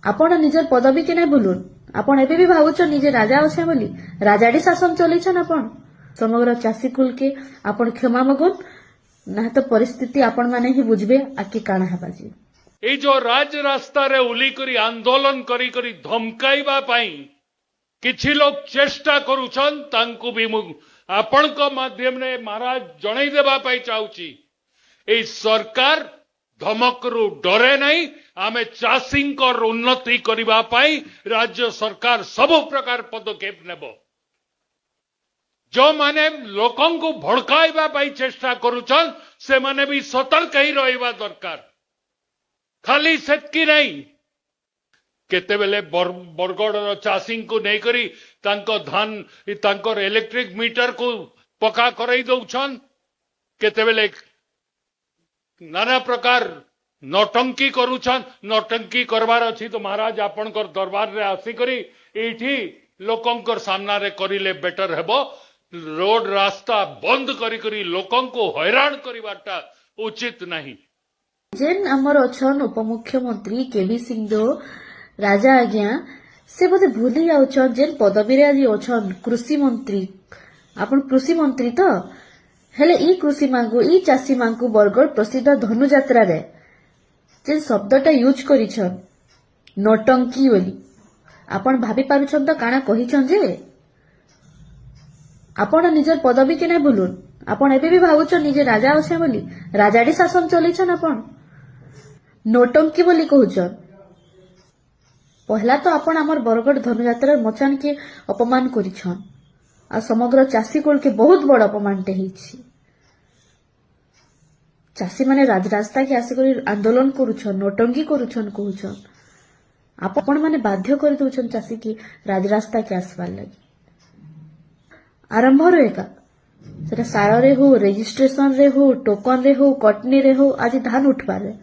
आपण निजर पदवी के नहीं भूलुन आपण एबे भी भावुछन निजे राजा अच्छे बोली राजाड़ी शासन चलैछन आपण समग्र चाषी कुल के आपण क्षमा मगुन ना तो परिस्थिति आपण माने ही बुझबे आके काना हेबा जी ए जो राज रास्ता रे उली करी आंदोलन करी करी धमकाइबा पाई किछि लोग चेष्टा करूछन तांकु भी आपण को माध्यम ने महाराज जणै देबा पाई चाहूची ए सरकार धमकरू डरे नहीं आमे चाषी उन्नति करबा पाई राज्य सरकार सब प्रकार पदक्षेप नेबो जो माने लोकं को भड़काइबा पाई चेष्टा करूछन से माने भी सतर्क ही रहिबा दरकार खाली सेतकी नहीं केतेबेले बरगड़ चाषी को नहीं करी तांको धान तांकर इलेक्ट्रिक मीटर को पका करई दउछन केतेबेले नाना प्रकार नौटंकी करूछन नौटंकी करबार अछि तो महाराज आपनकर दरबार रे आसी करी एठी लोकंकर सामना रे करिले बेटर हेबो रोड रास्ता बंद करी करी लोकं को हैरान करिबाटा उचित नहीं जेन हमर अछन उपमुख्यमंत्री केवी सिंह राजा आज्ञा से बोधे भूली जाउछन जेन पदवी रे आज अछन कृषि मंत्री आपण कृषि मंत्री तो हेले ई कृषि मांगु ई चाषी मांगु बरगड़ प्रसिद्ध धनुजात्रा रे जे शब्दटा यूज करिछन नौटंकी बोली आपण भाबी पारुछन तो काना कहिछन जे आपण निजर पदवी के नहीं भूलुन आपण एबे भी भावुछन निजे राजा अच्छे बोली राजाड़ी शासन चलैछन आपण नौटंकी बोली कहूछन पहला तो आपण हमर बरगड़ धनुजात्रा मचान के अपमान करिछन आ समग्र चाषी कुल के बहुत बड़ अपमानटे होइछि चाषी माने राजरास्ता के आसिक आंदोलन करुछन नौटंकी करुछन कहूछन आपण माने बाध्य कर दउछन चाषी की राजरास्ता के आसबार लगी आरंभ रे एका सेटा सार रे हो रजिस्ट्रेशन रे हो टोकन रे हो कटनी रे हो आज धान उठबारे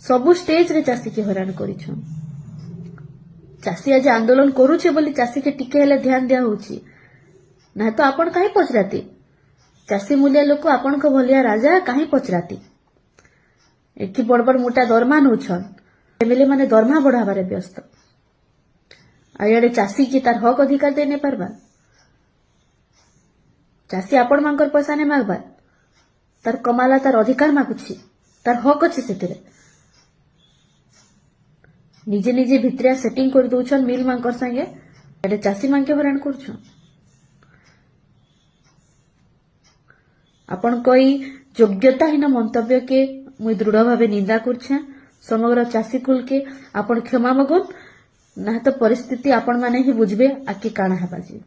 सबु स्टेज रे चाषी के हैरान करिछन चाषी आज आंदोलन करूछे बोली चाषी के टिके हेले ध्यान दिया होछि ना तो आपण काहे पचराती चाषी मूल्य लोक आपण को भलिया राजा काहे पचराती एठी बड़ बड़ मोटा दरमा नउछन एमएलए माने दरमा बढ़ाबारे व्यस्त आयाडे चाषी की तार हक अधिकार दे नै पारबा चाषी आपण मांकर पैसा नै मागबा तार कमाला तार अधिकार मागुछि तार हक अछि सेतिरे निजे निजे भितरिया सेटिंग कर दउछन मिल मांकर संगे एडे चाषी मांके हरान करछन आपण कोई योग्यताहीन मंतव्य के मुई दृढ़ भावे निंदा करछे समग्र चाषी कुल के आपण क्षमा मगुन ना तो परिस्थिति आपण माने ही बुझबे आके काना हेबा जी।